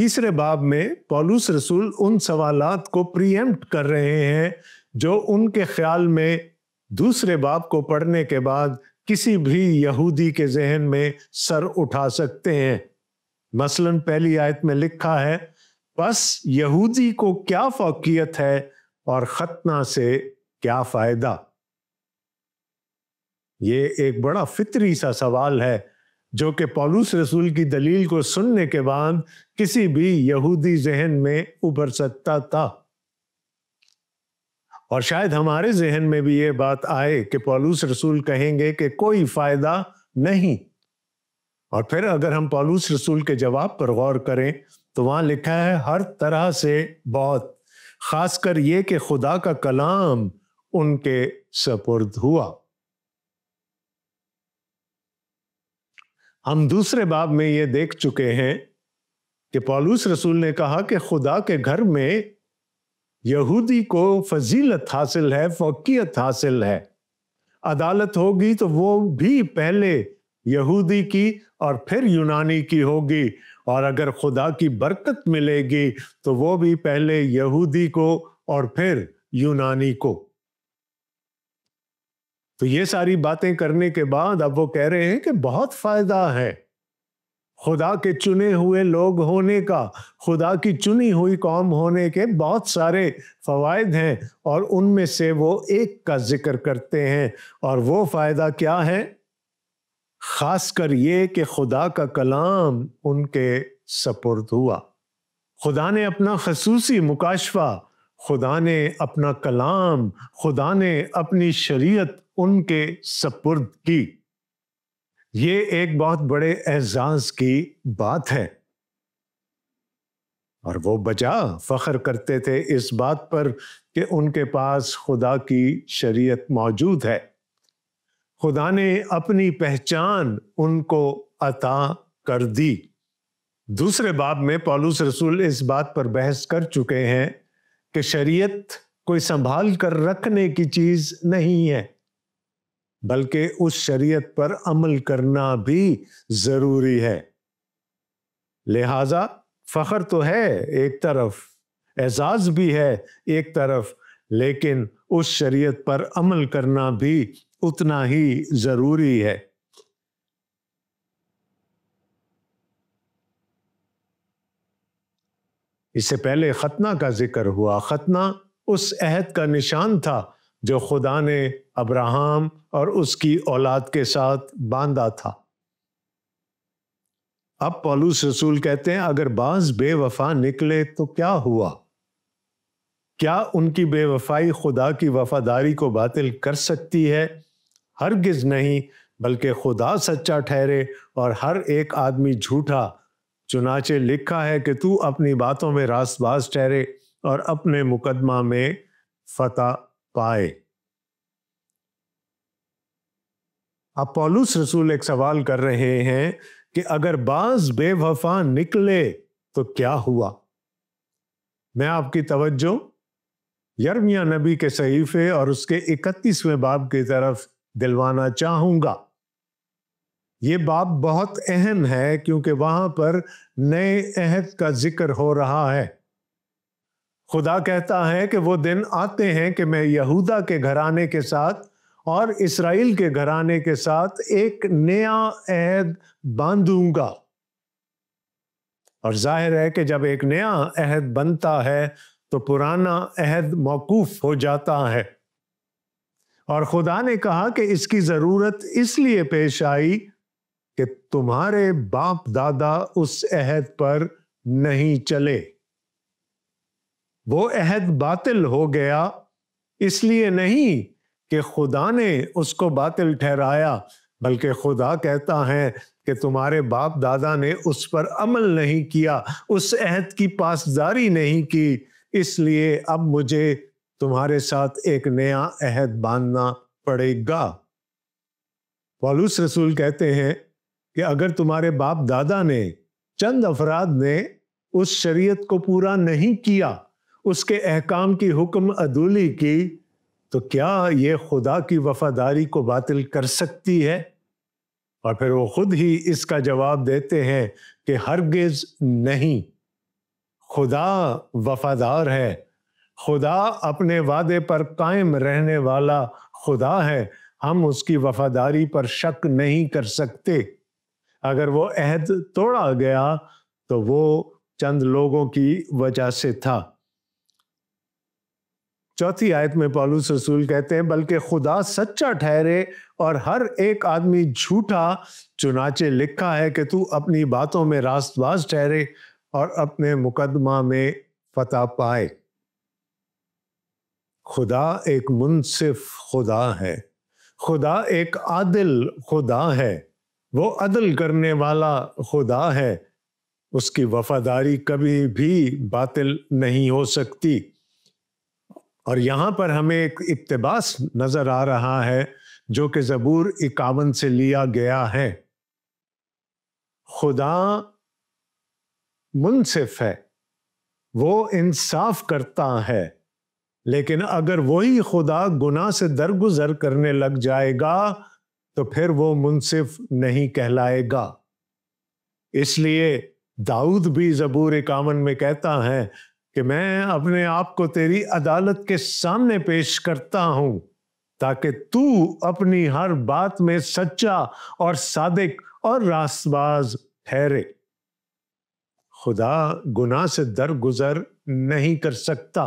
تیسرے باب میں پولس رسول ان سوالات کو پریمپٹ کر رہے ہیں جو ان کے خیال میں دوسرے باب کو پڑھنے کے بعد کسی بھی یہودی کے ذہن میں سر اٹھا سکتے ہیں۔ مثلاً پہلی آیت میں لکھا ہے، پس یہودی کو کیا فوقیت ہے اور ختنہ سے کیا فائدہ؟ یہ ایک بڑا فطری سا سوال ہے جو کہ پولس رسول کی دلیل کو سننے کے بعد کسی بھی یہودی ذہن میں ابھر سکتا تھا۔ اور شاید ہمارے ذہن میں بھی یہ بات آئے کہ پولس رسول کہیں گے کہ کوئی فائدہ نہیں۔ اور پھر اگر ہم پولس رسول کے جواب پر غور کریں تو وہاں لکھا ہے ہر طرح سے بہت، خاص کر یہ کہ خدا کا کلام ان کے سپرد ہوا۔ ہم دوسرے باب میں یہ دیکھ چکے ہیں کہ پولس رسول نے کہا کہ خدا کے گھر میں یہودی کو فضیلت حاصل ہے، فوقیت حاصل ہے۔ عدالت ہوگی تو وہ بھی پہلے یہودی کی اور پھر یونانی کی ہوگی، اور اگر خدا کی برکت ملے گی تو وہ بھی پہلے یہودی کو اور پھر یونانی کو۔ تو یہ ساری باتیں کرنے کے بعد اب وہ کہہ رہے ہیں کہ بہت فائدہ ہے خدا کے چنے ہوئے لوگ ہونے کا، خدا کی چنی ہوئی قوم ہونے کے بہت سارے فوائد ہیں، اور ان میں سے وہ ایک کا ذکر کرتے ہیں، اور وہ فائدہ کیا ہے؟ خاص کر یہ کہ خدا کا کلام ان کے سپرد ہوا۔ خدا نے اپنا خصوصی مکاشفہ، خدا نے اپنا کلام، خدا نے اپنی شریعت ان کے سپرد کی۔ یہ ایک بہت بڑے اعزاز کی بات ہے، اور وہ بجا فخر کرتے تھے اس بات پر کہ ان کے پاس خدا کی شریعت موجود ہے۔ خدا نے اپنی پہچان ان کو عطا کر دی۔ دوسرے باب میں پولس رسول اس بات پر بحث کر چکے ہیں کہ شریعت کوئی سنبھال کر رکھنے کی چیز نہیں ہے، بلکہ اس شریعت پر عمل کرنا بھی ضروری ہے۔ لہذا فخر تو ہے ایک طرف، اعزاز بھی ہے ایک طرف، لیکن اس شریعت پر عمل کرنا بھی اتنا ہی ضروری ہے۔ اس سے پہلے ختنہ کا ذکر ہوا۔ ختنہ اس عہد کا نشان تھا جو خدا نے ابراہم اور اس کی اولاد کے ساتھ باندھا تھا۔ اب پولس رسول کہتے ہیں اگر بعض بے وفا نکلے تو کیا ہوا؟ کیا ان کی بے وفائی خدا کی وفاداری کو باطل کر سکتی ہے؟ ہرگز نہیں، بلکہ خدا سچا ٹھہرے اور ہر ایک آدمی جھوٹا۔ چنانچہ لکھا ہے کہ تو اپنی باتوں میں راست باز ٹھہرے اور اپنے مقدمہ میں فتح پائے۔ اب پولس رسول ایک سوال کر رہے ہیں کہ اگر بعض بے وفا نکلے تو کیا ہوا؟ میں آپ کی توجہ یرمیہ نبی کے صحیفے اور اس کے 31ویں باب کی طرف دلوانا چاہوں گا۔ یہ باب بہت اہم ہے کیونکہ وہاں پر نئے عہد کا ذکر ہو رہا ہے۔ خدا کہتا ہے کہ وہ دن آتے ہیں کہ میں یہودا کے گھرانے کے ساتھ اور اسرائیل کے گھرانے کے ساتھ ایک نیا عہد باندھوں گا۔ اور ظاہر ہے کہ جب ایک نیا عہد بنتا ہے تو پرانا عہد موقوف ہو جاتا ہے، اور خدا نے کہا کہ اس کی ضرورت اس لیے پیش آئی کہ تمہارے باپ دادا اس عہد پر نہیں چلے۔ وہ عہد باطل ہو گیا، اس لیے نہیں کہ خدا نے اس کو باطل ٹھہرایا، بلکہ خدا کہتا ہے کہ تمہارے باپ دادا نے اس پر عمل نہیں کیا، اس عہد کی پاسداری نہیں کی، اس لیے اب مجھے تمہارے ساتھ ایک نیا عہد باندھنا پڑے گا۔ پولس رسول کہتے ہیں کہ اگر تمہارے باپ دادا نے، چند افراد نے اس شریعت کو پورا نہیں کیا، اس کے احکام کی حکم عدولی کی، تو کیا یہ خدا کی وفاداری کو باطل کر سکتی ہے؟ اور پھر وہ خود ہی اس کا جواب دیتے ہیں کہ ہرگز نہیں۔ خدا وفادار ہے، خدا اپنے وعدے پر قائم رہنے والا خدا ہے، ہم اس کی وفاداری پر شک نہیں کر سکتے۔ اگر وہ عہد توڑا گیا تو وہ چند لوگوں کی وجہ سے تھا۔ چوتھی آیت میں پولس رسول کہتے ہیں بلکہ خدا سچا ٹھہرے اور ہر ایک آدمی جھوٹا، چنانچہ لکھا ہے کہ تو اپنی باتوں میں راست باز ٹھہرے اور اپنے مقدمہ میں فتح پائے۔ خدا ایک منصف خدا ہے، خدا ایک عادل خدا ہے، وہ عدل کرنے والا خدا ہے، اس کی وفاداری کبھی بھی باطل نہیں ہو سکتی۔ اور یہاں پر ہمیں ایک اقتباس نظر آ رہا ہے جو کہ زبور 51 سے لیا گیا ہے۔ خدا منصف ہے، وہ انصاف کرتا ہے، لیکن اگر وہی خدا گناہ سے درگزر کرنے لگ جائے گا تو پھر وہ منصف نہیں کہلائے گا۔ اس لیے داؤد بھی زبور 51 میں کہتا ہے کہ میں اپنے آپ کو تیری عدالت کے سامنے پیش کرتا ہوں تاکہ تو اپنی ہر بات میں سچا اور صادق اور راست باز ٹھہرے۔ خدا گناہ سے درگزر نہیں کر سکتا،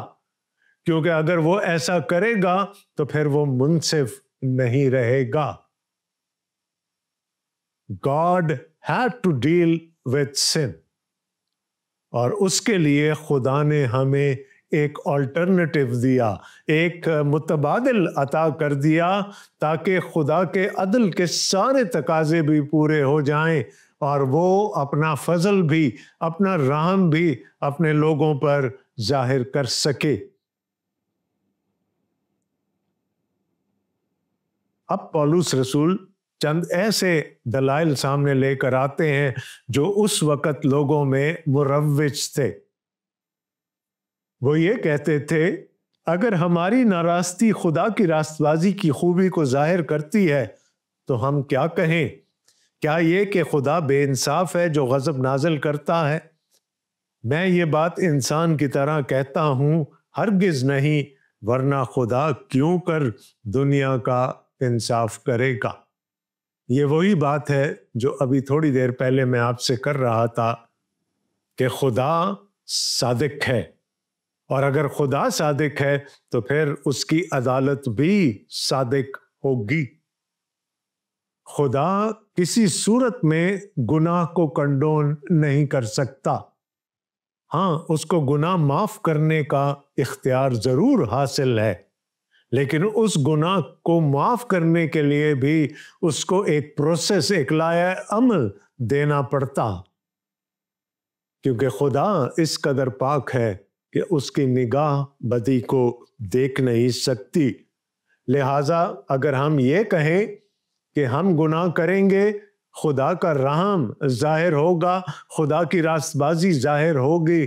کیونکہ اگر وہ ایسا کرے گا تو پھر وہ منصف نہیں رہے گا۔ God had to deal with sin، اور اس کے لیے خدا نے ہمیں ایک آلٹرنیٹیو دیا، ایک متبادل عطا کر دیا تاکہ خدا کے عدل کے سارے تقاضے بھی پورے ہو جائیں اور وہ اپنا فضل بھی، اپنا رحم بھی اپنے لوگوں پر ظاہر کر سکے۔ اب پولس رسول چند ایسے دلائل سامنے لے کر آتے ہیں جو اس وقت لوگوں میں مروج تھے۔ وہ یہ کہتے تھے اگر ہماری ناراستی خدا کی راست بازی کی خوبی کو ظاہر کرتی ہے تو ہم کیا کہیں؟ کیا یہ کہ خدا بے انصاف ہے جو غضب نازل کرتا ہے؟ میں یہ بات انسان کی طرح کہتا ہوں، ہرگز نہیں، ورنہ خدا کیوں کر دنیا کا انصاف کرے گا۔ یہ وہی بات ہے جو ابھی تھوڑی دیر پہلے میں آپ سے کر رہا تھا کہ خدا صادق ہے، اور اگر خدا صادق ہے تو پھر اس کی عدالت بھی صادق ہوگی۔ خدا کسی صورت میں گناہ کو کنڈون نہیں کر سکتا۔ ہاں، اس کو گناہ معاف کرنے کا اختیار ضرور حاصل ہے، لیکن اس گناہ کو معاف کرنے کے لیے بھی اس کو ایک پروسیس، ایک لائحہ عمل دینا پڑتا، کیونکہ خدا اس قدر پاک ہے کہ اس کی نگاہ بدی کو دیکھ نہیں سکتی۔ لہٰذا اگر ہم یہ کہیں کہ ہم گناہ کریں گے، خدا کا رحم ظاہر ہوگا، خدا کی راست بازی ظاہر ہوگی،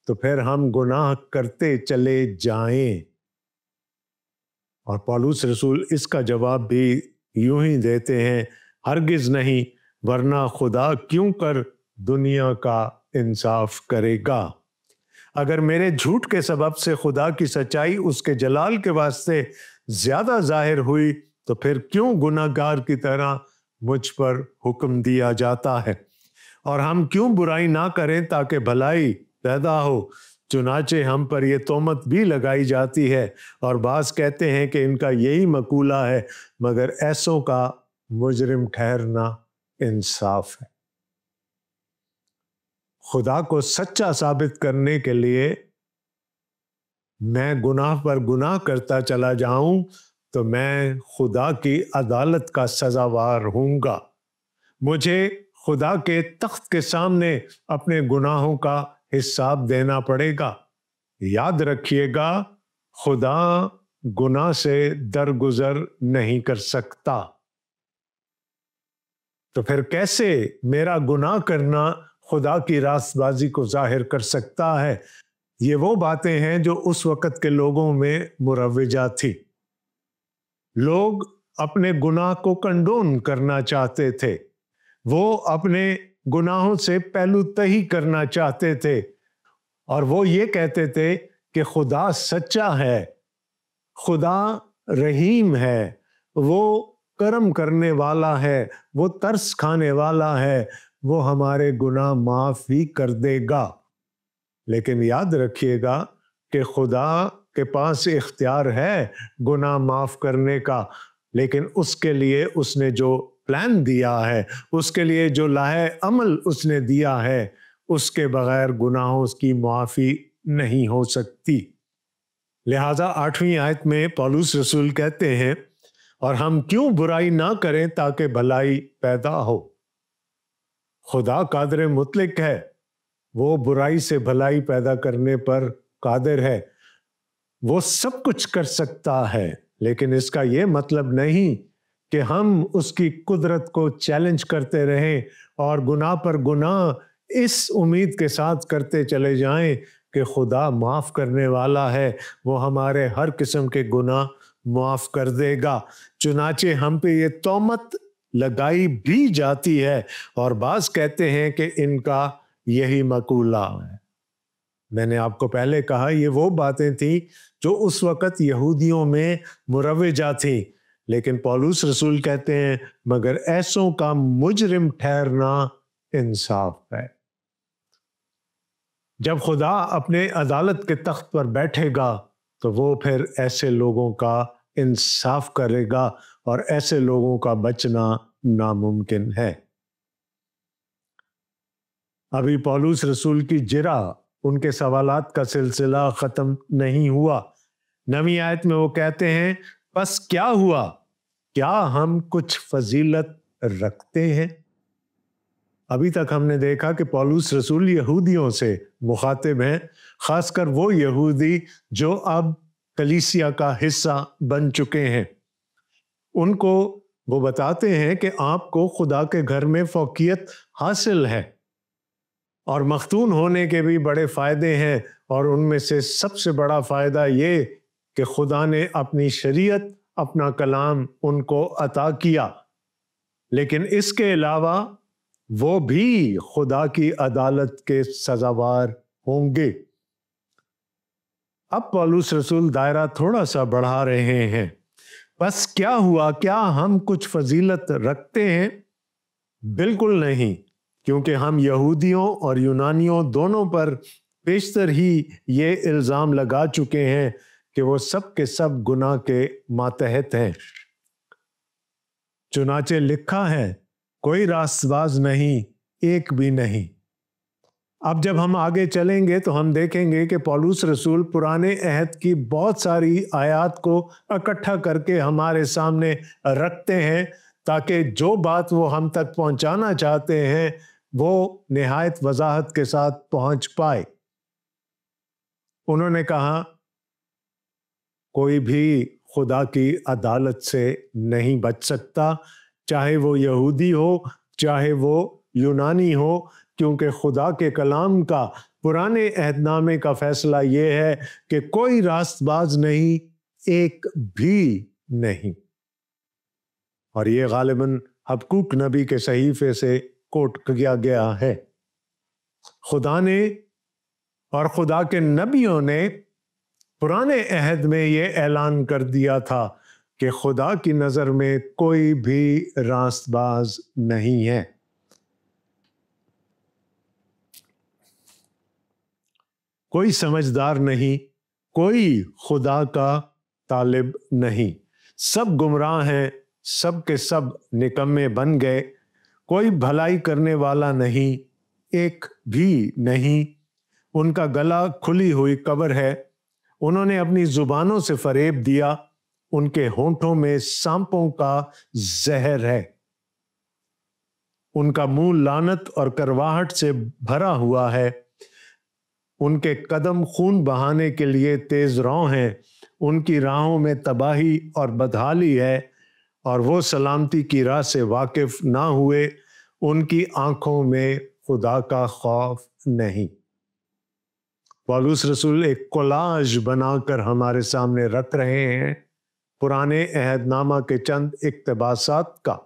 تو پھر ہم گناہ کرتے چلے جائیں۔ اور پولس رسول اس کا جواب بھی یوں ہی دیتے ہیں، ہرگز نہیں، ورنہ خدا کیوں کر دنیا کا انصاف کرے گا۔ اگر میرے جھوٹ کے سبب سے خدا کی سچائی اس کے جلال کے واسطے زیادہ ظاہر ہوئی تو پھر کیوں گناہ گار کی طرح مجھ پر حکم دیا جاتا ہے؟ اور ہم کیوں برائی نہ کریں تاکہ بھلائی پیدا ہو؟ چنانچہ ہم پر یہ تہمت بھی لگائی جاتی ہے، اور بعض کہتے ہیں کہ ان کا یہی مقولہ ہے، مگر ایسوں کا مجرم ٹھہرنا انصاف ہے۔ خدا کو سچا ثابت کرنے کے لیے میں گناہ پر گناہ کرتا چلا جاؤں تو میں خدا کی عدالت کا سزاوار ہوں گا۔ مجھے خدا کے تخت کے سامنے اپنے گناہوں کا حساب دینا پڑے گا۔ یاد رکھیے گا، خدا گناہ سے درگزر نہیں کر سکتا۔ تو پھر کیسے میرا گناہ کرنا خدا کی راست بازی کو ظاہر کر سکتا ہے؟ یہ وہ باتیں ہیں جو اس وقت کے لوگوں میں مروجہ تھی۔ لوگ اپنے گناہ کو کنڈون کرنا چاہتے تھے، وہ اپنے گناہوں سے پہلو تہی کرنا چاہتے تھے، اور وہ یہ کہتے تھے کہ خدا سچا ہے، خدا رحیم ہے، وہ کرم کرنے والا ہے، وہ ترس کھانے والا ہے، وہ ہمارے گناہ معاف ہی کر دے گا۔ لیکن یاد رکھیے گا کہ خدا کے پاس اختیار ہے گناہ معاف کرنے کا، لیکن اس کے لیے اس نے جو پلان دیا ہے، اس کے لیے جو لاہے عمل اس نے دیا ہے، اس کے بغیر گناہوں کی معافی نہیں ہو سکتی۔ لہٰذا 8ویں آیت میں پولس رسول کہتے ہیں، اور ہم کیوں برائی نہ کریں تاکہ بھلائی پیدا ہو۔ خدا قادر مطلق ہے، وہ برائی سے بھلائی پیدا کرنے پر قادر ہے، وہ سب کچھ کر سکتا ہے، لیکن اس کا یہ مطلب نہیں کہ ہم اس کی قدرت کو چیلنج کرتے رہیں اور گناہ پر گناہ اس امید کے ساتھ کرتے چلے جائیں کہ خدا معاف کرنے والا ہے، وہ ہمارے ہر قسم کے گناہ معاف کر دے گا۔ چنانچہ ہم پہ یہ تہمت لگائی بھی جاتی ہے، اور بعض کہتے ہیں کہ ان کا یہی مقولہ ہے۔ میں نے آپ کو پہلے کہا یہ وہ باتیں تھیں جو اس وقت یہودیوں میں مروجہ تھیں، لیکن پولس رسول کہتے ہیں مگر ایسوں کا مجرم ٹھہرنا انصاف ہے۔ جب خدا اپنے عدالت کے تخت پر بیٹھے گا تو وہ پھر ایسے لوگوں کا انصاف کرے گا، اور ایسے لوگوں کا بچنا ناممکن ہے۔ ابھی پولس رسول کی جرح، ان کے سوالات کا سلسلہ ختم نہیں ہوا۔ 9ویں آیت میں وہ کہتے ہیں، پس کیا ہوا؟ کیا ہم کچھ فضیلت رکھتے ہیں؟ ابھی تک ہم نے دیکھا کہ پولس رسول یہودیوں سے مخاطب ہیں، خاص کر وہ یہودی جو اب کلیسیا کا حصہ بن چکے ہیں۔ ان کو وہ بتاتے ہیں کہ آپ کو خدا کے گھر میں فوقیت حاصل ہے، اور مختون ہونے کے بھی بڑے فائدے ہیں، اور ان میں سے سب سے بڑا فائدہ یہ کہ خدا نے اپنی شریعت، اپنا کلام ان کو عطا کیا، لیکن اس کے علاوہ وہ بھی خدا کی عدالت کے سزاوار ہوں گے۔ اب پولس رسول دائرہ تھوڑا سا بڑھا رہے ہیں۔ بس کیا ہوا؟ کیا ہم کچھ فضیلت رکھتے ہیں؟ بالکل نہیں، کیونکہ ہم یہودیوں اور یونانیوں دونوں پر بیشتر ہی یہ الزام لگا چکے ہیں کہ وہ سب کے سب گناہ کے ماتحت ہیں۔ چنانچہ لکھا ہے، کوئی راست باز نہیں، ایک بھی نہیں۔ اب جب ہم آگے چلیں گے تو ہم دیکھیں گے کہ پولس رسول پرانے عہد کی بہت ساری آیات کو اکٹھا کر کے ہمارے سامنے رکھتے ہیں، تاکہ جو بات وہ ہم تک پہنچانا چاہتے ہیں وہ نہایت وضاحت کے ساتھ پہنچ پائے۔ انہوں نے کہا، کوئی بھی خدا کی عدالت سے نہیں بچ سکتا، چاہے وہ یہودی ہو، چاہے وہ یونانی ہو، کیونکہ خدا کے کلام کا، پرانے عہد نامے کا فیصلہ یہ ہے کہ کوئی راست باز نہیں، ایک بھی نہیں۔ اور یہ غالباً حبقوق نبی کے صحیفے سے کوٹ کیا گیا ہے۔ خدا نے اور خدا کے نبیوں نے پرانے عہد میں یہ اعلان کر دیا تھا کہ خدا کی نظر میں کوئی بھی راست باز نہیں ہے۔ کوئی سمجھدار نہیں، کوئی خدا کا طالب نہیں، سب گمراہ ہیں، سب کے سب نکمے بن گئے، کوئی بھلائی کرنے والا نہیں، ایک بھی نہیں۔ ان کا گلا کھلی ہوئی قبر ہے، انہوں نے اپنی زبانوں سے فریب دیا، ان کے ہونٹوں میں سانپوں کا زہر ہے، ان کا منہ لعنت اور کرواہٹ سے بھرا ہوا ہے، ان کے قدم خون بہانے کے لیے تیز رو ہیں، ان کی راہوں میں تباہی اور بدحالی ہے، اور وہ سلامتی کی راہ سے واقف نہ ہوئے، ان کی آنکھوں میں خدا کا خوف نہیں۔ پولس رسول ایک کولاج بنا کر ہمارے سامنے رکھ رہے ہیں پرانے عہد نامہ کے چند اقتباسات کا،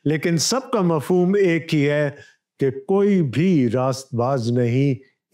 لیکن سب کا مفہوم ایک ہی ہے کہ کوئی بھی راست باز نہیں،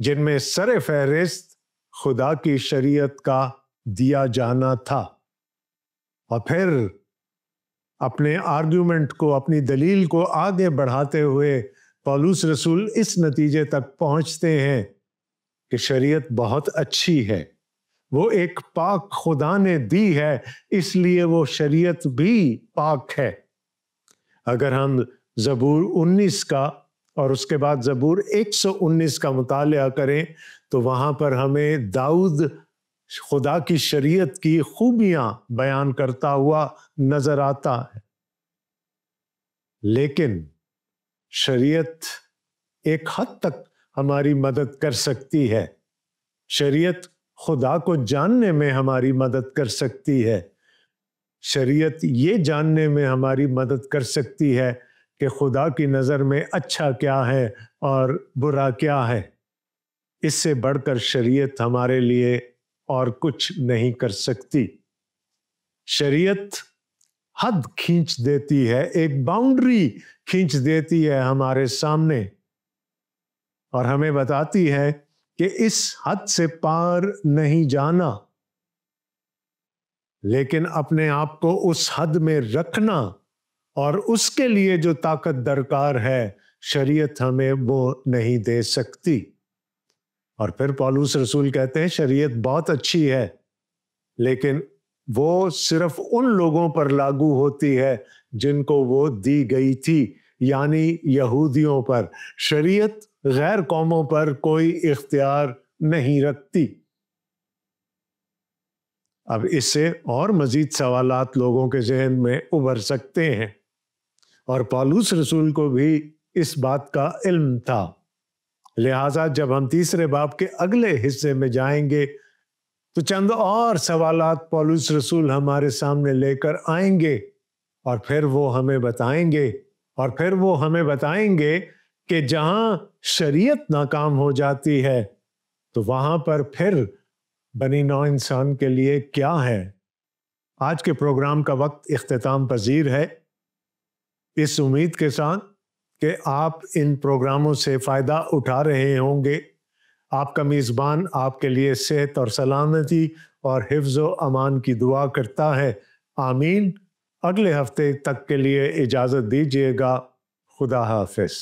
جن میں سر فہرست خدا کی شریعت کا دیا جانا تھا۔ اور پھر اپنے آرگیومنٹ کو، اپنی دلیل کو آگے بڑھاتے ہوئے پولس رسول اس نتیجے تک پہنچتے ہیں کہ شریعت بہت اچھی ہے، وہ ایک پاک خدا نے دی ہے، اس لیے وہ شریعت بھی پاک ہے۔ اگر ہم زبور 19 کا اور اس کے بعد زبور 119 کا مطالعہ کریں تو وہاں پر ہمیں داؤد خدا کی شریعت کی خوبیاں بیان کرتا ہوا نظر آتا ہے۔ لیکن شریعت ایک حد تک ہماری مدد کر سکتی ہے، شریعت خدا کو جاننے میں ہماری مدد کر سکتی ہے، شریعت یہ جاننے میں ہماری مدد کر سکتی ہے کہ خدا کی نظر میں اچھا کیا ہے اور برا کیا ہے۔ اس سے بڑھ کر شریعت ہمارے لیے اور کچھ نہیں کر سکتی۔ شریعت حد کھینچ دیتی ہے، ایک باؤنڈری کھینچ دیتی ہے ہمارے سامنے، اور ہمیں بتاتی ہے کہ اس حد سے پار نہیں جانا، لیکن اپنے آپ کو اس حد میں رکھنا، اور اس کے لیے جو طاقت درکار ہے شریعت ہمیں وہ نہیں دے سکتی۔ اور پھر پولس رسول کہتے ہیں شریعت بہت اچھی ہے، لیکن وہ صرف ان لوگوں پر لاگو ہوتی ہے جن کو وہ دی گئی تھی، یعنی یہودیوں پر۔ شریعت غیر قوموں پر کوئی اختیار نہیں رکھتی۔ اب اس سے اور مزید سوالات لوگوں کے ذہن میں ابھر سکتے ہیں، اور پولس رسول کو بھی اس بات کا علم تھا۔ لہٰذا جب ہم تیسرے باب کے اگلے حصے میں جائیں گے تو چند اور سوالات پولس رسول ہمارے سامنے لے کر آئیں گے، اور پھر وہ ہمیں بتائیں گے کہ جہاں شریعت ناکام ہو جاتی ہے تو وہاں پر پھر بنی نوع انسان کے لیے کیا ہے۔ آج کے پروگرام کا وقت اختتام پذیر ہے، اس امید کے ساتھ کہ آپ ان پروگراموں سے فائدہ اٹھا رہے ہوں گے۔ آپ کا میزبان آپ کے لیے صحت اور سلامتی اور حفظ و امان کی دعا کرتا ہے، آمین۔ اگلے ہفتے تک کے لیے اجازت دیجیے گا، خدا حافظ۔